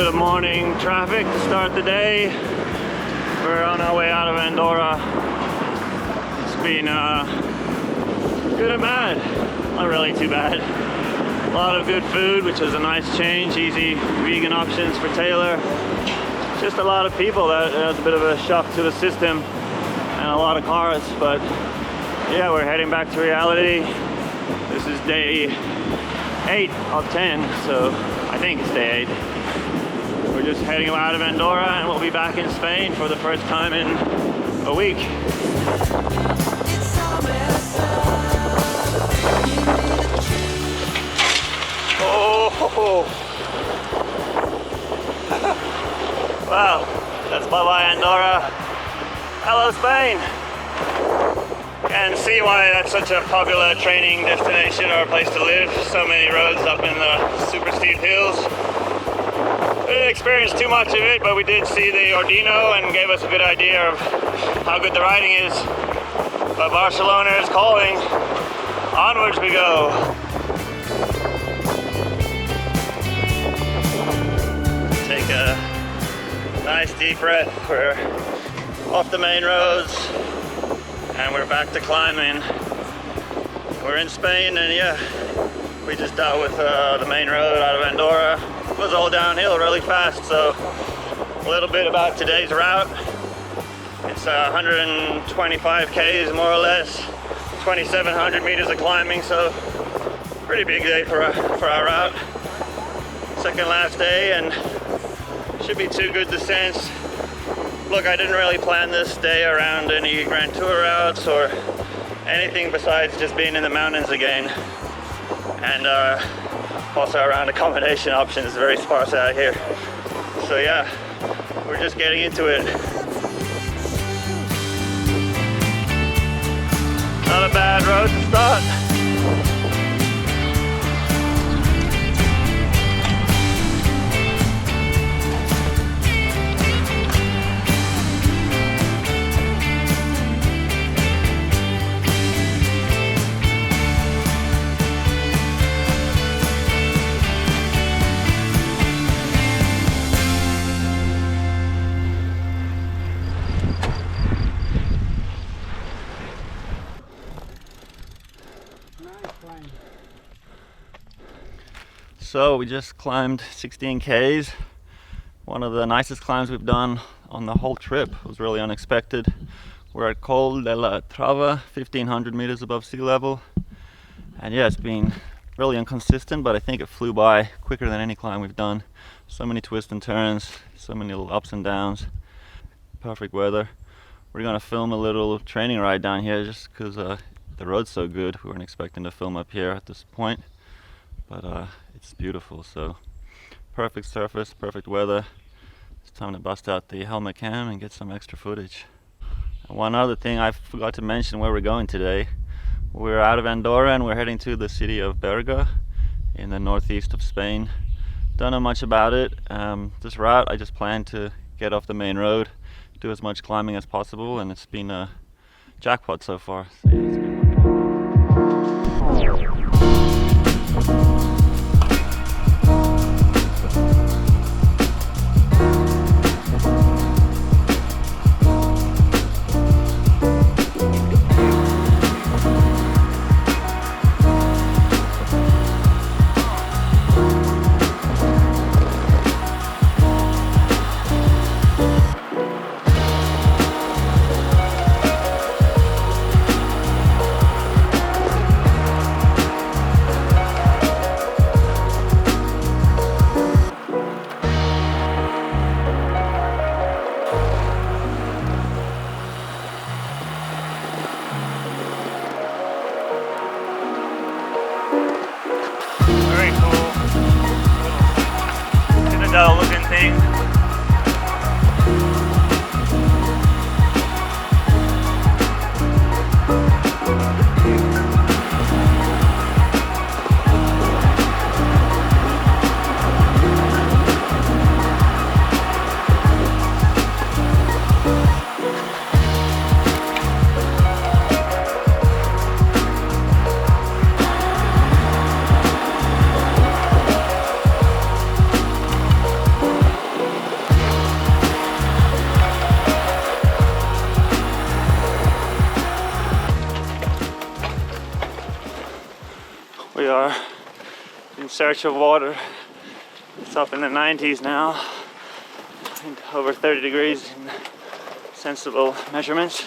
bit of morning traffic to start the day. We're on our way out of Andorra. It's been good and bad. Not really too bad. A lot of good food, which is a nice change. Easy vegan options for Taylor. Just a lot of people. That's a bit of a shock to the system, and a lot of cars. But yeah, we're heading back to reality. This is day 8 of 10, so I think it's day 8. We're just heading out of Andorra, and we'll be back in Spain for the first time in a week. Oh, wow, that's bye-bye Andorra. Hello Spain. And see why that's such a popular training destination or a place to live. So many roads up in the super steep hills. We didn't experience too much of it, but we did see the Ordino and gave us a good idea of how good the riding is. But Barcelona is calling. Onwards we go. Take a nice deep breath. We're off the main roads and we're back to climbing. We're in Spain, and yeah, we just dealt with the main road out of Andorra. It was all downhill really fast, so a little bit about today's route. It's 125 k's more or less, 2,700 meters of climbing, so pretty big day for our route. Second last day, and should be 2 good descents. Look, I didn't really plan this day around any Grand Tour routes or anything besides just being in the mountains again. And also around accommodation options, very sparse out here. So yeah, we're just getting into it. Not a bad road to start. So we just climbed 16 Ks. One of the nicest climbs we've done on the whole trip. It was really unexpected. We're at Col de la Trava, 1,500 meters above sea level. And yeah, it's been really inconsistent, but I think it flew by quicker than any climb we've done. So many twists and turns, so many little ups and downs. Perfect weather. We're gonna film a little training ride down here just because the road's so good. We weren't expecting to film up here at this point, but it's beautiful. So perfect surface, perfect weather. It's time to bust out the helmet cam and get some extra footage. And one other thing I forgot to mention where we're going today. We're out of Andorra and we're heading to the city of Berga in the northeast of Spain. Don't know much about it. This route I just planned to get off the main road, do as much climbing as possible, and it's been a jackpot so far. So yeah, it's been looking thing. We are in search of water. It's up in the 90s now, and over 30 degrees in sensible measurements.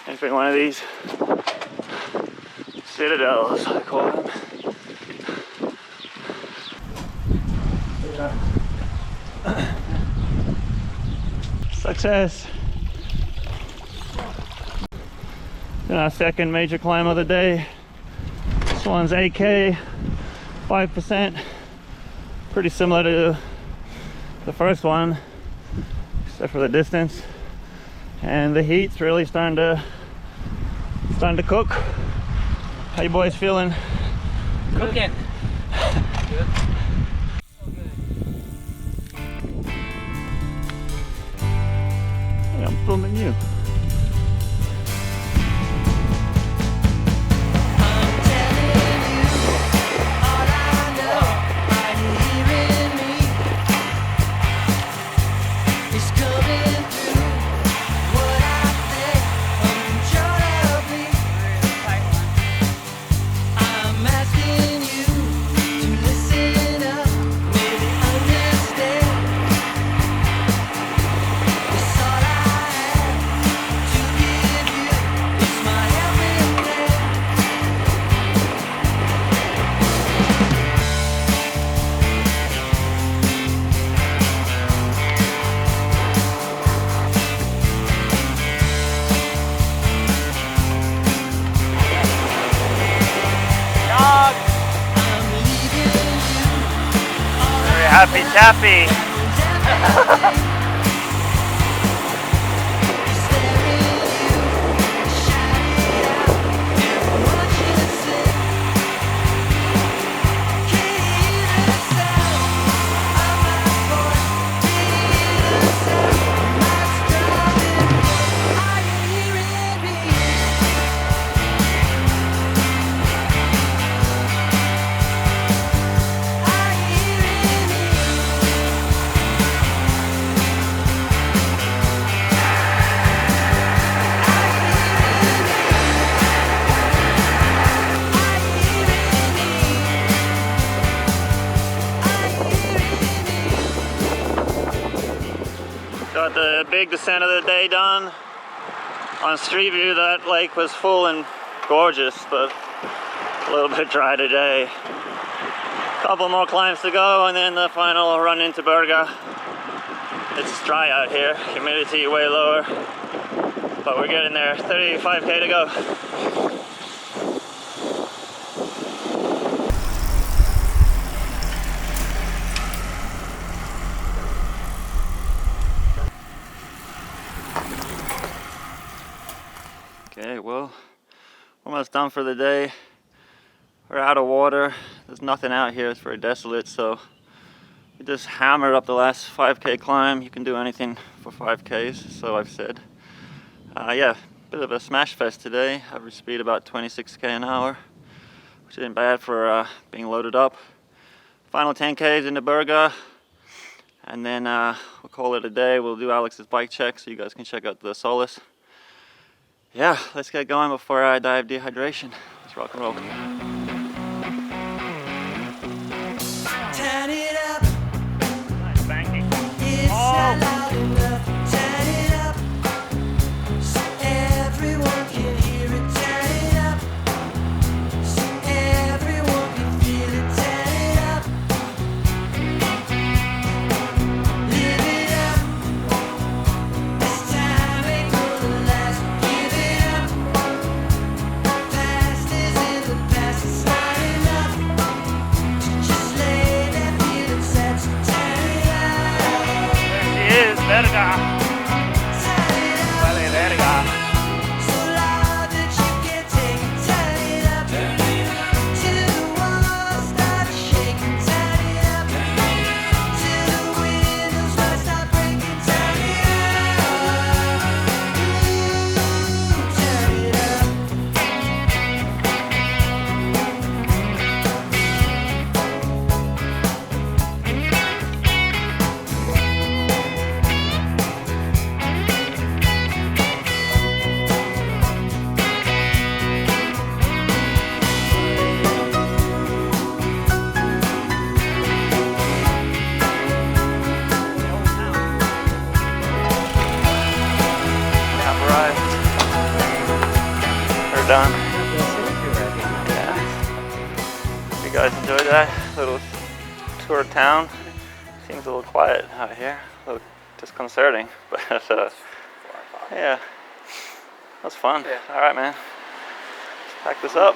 Entering one of these citadels, I call them. Success! Then our second major climb of the day. This one's 8K, 5%. Pretty similar to the first one, except for the distance. And the heat's really starting to cook. How you boys feeling? Cooking. Good. Hey, I'm filming you. Happy tappy. Got the big descent of the day done. On Street View, that lake was full and gorgeous, but a little bit dry today. Couple more climbs to go, and then the final run into Berga. It's dry out here, humidity way lower, but we're getting there. 35K to go. Okay, well, almost done for the day. We're out of water. There's nothing out here. It's very desolate, so we just hammered up the last 5K climb. You can do anything for 5Ks, so I've said. Yeah, bit of a smash fest today. Average speed about 26K an hour, which isn't bad for being loaded up. Final 10Ks into Berga, and then we'll call it a day. We'll do Alex's bike check, so you guys can check out the Solace. Yeah, let's get going before I die of dehydration. Let's rock and roll. Turn it up. Nice banking. It's not loud enough. Turn it up. So everyone can hear it. Turn it up. So everyone can feel it. Turn it up. Live it up. This time ain't gonna last. Give it up. Past is in the past. we're done. Yeah. You guys enjoyed that little tour of town? Seems a little quiet out here, a little disconcerting, but yeah, that was fun. Yeah. All right, man. Let's pack this up.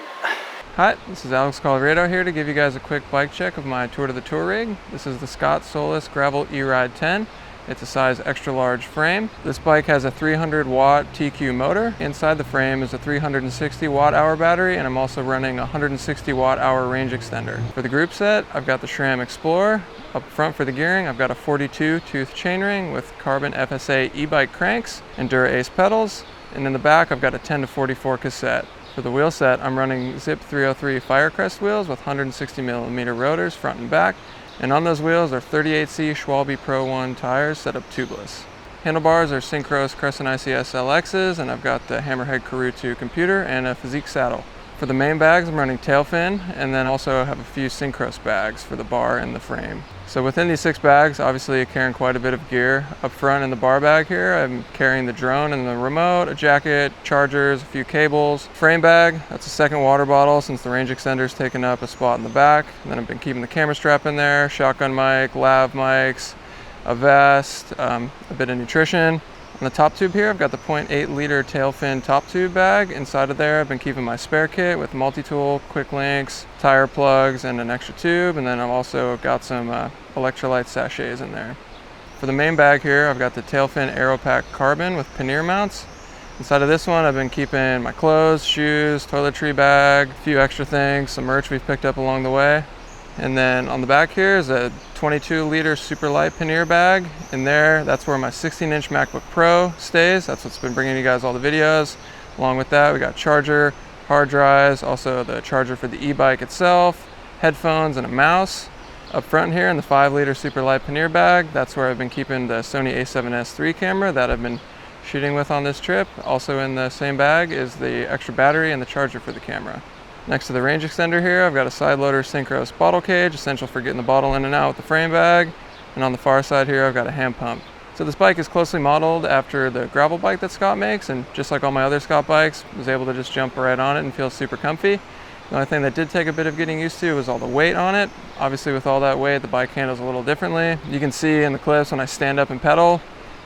Hi, this is Alex Colorado here to give you guys a quick bike check of my Tour to the Tour rig. This is the SCOTT Solace Gravel E-Ride 10. It's a size extra large frame. This bike has a 300 watt TQ motor. Inside the frame is a 360 watt hour battery, and I'm also running a 160 watt hour range extender. For the group set, I've got the SRAM Explorer. Up front for the gearing, I've got a 42 tooth chainring with carbon FSA e-bike cranks and Dura Ace pedals. And in the back, I've got a 10 to 44 cassette. For the wheel set, I'm running Zip 303 Firecrest wheels with 160 millimeter rotors front and back. And on those wheels are 38C Schwalbe Pro 1 tires set up tubeless. Handlebars are Synchros Crescent ICS LXs, and I've got the Hammerhead Karoo 2 computer and a Physique saddle. For the main bags, I'm running Tailfin, and then also have a few Synchros bags for the bar and the frame. So within these 6 bags, obviously you're carrying quite a bit of gear. Up front in the bar bag here, I'm carrying the drone and the remote, a jacket, chargers, a few cables. Frame bag, that's a second water bottle since the range extender's taken up a spot in the back. And then I've been keeping the camera strap in there, shotgun mic, lav mics, a vest, a bit of nutrition. On the top tube here, I've got the 0.8 liter Tailfin top tube bag. Inside of there, I've been keeping my spare kit with multi-tool, quick links, tire plugs, and an extra tube. And then I've also got some electrolyte sachets in there. For the main bag here, I've got the Tailfin Aeropack Carbon with pannier mounts. Inside of this one, I've been keeping my clothes, shoes, toiletry bag, a few extra things, some merch we've picked up along the way. And then on the back here is a 22 liter super light pannier bag. In there, that's where my 16-inch MacBook Pro stays. That's what's been bringing you guys all the videos. Along with that, we got charger, hard drives, also the charger for the e-bike itself, headphones, and a mouse. Up front here in the 5 liter super light pannier bag, that's where I've been keeping the Sony a7S III camera that I've been shooting with on this trip. Also in the same bag is the extra battery and the charger for the camera. Next to the range extender here, I've got a side loader Synchros bottle cage, essential for getting the bottle in and out with the frame bag. And on the far side here, I've got a hand pump. So this bike is closely modeled after the gravel bike that Scott makes, and just like all my other Scott bikes, I was able to just jump right on it and feel super comfy. The only thing that did take a bit of getting used to was all the weight on it. Obviously with all that weight, the bike handles a little differently. You can see in the clips when I stand up and pedal,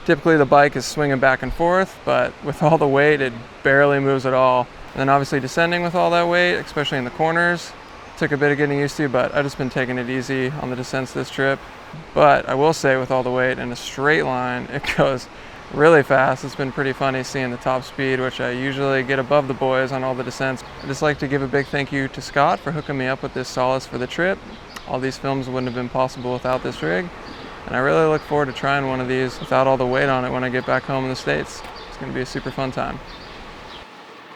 typically the bike is swinging back and forth, but with all the weight, it barely moves at all. And then obviously descending with all that weight, especially in the corners, took a bit of getting used to, but I've just been taking it easy on the descents this trip. But I will say with all the weight in a straight line, it goes really fast. It's been pretty funny seeing the top speed, which I usually get above the boys on all the descents. I'd just like to give a big thank you to Scott for hooking me up with this Solace for the trip. All these films wouldn't have been possible without this rig. And I really look forward to trying one of these without all the weight on it when I get back home in the States. It's gonna be a super fun time.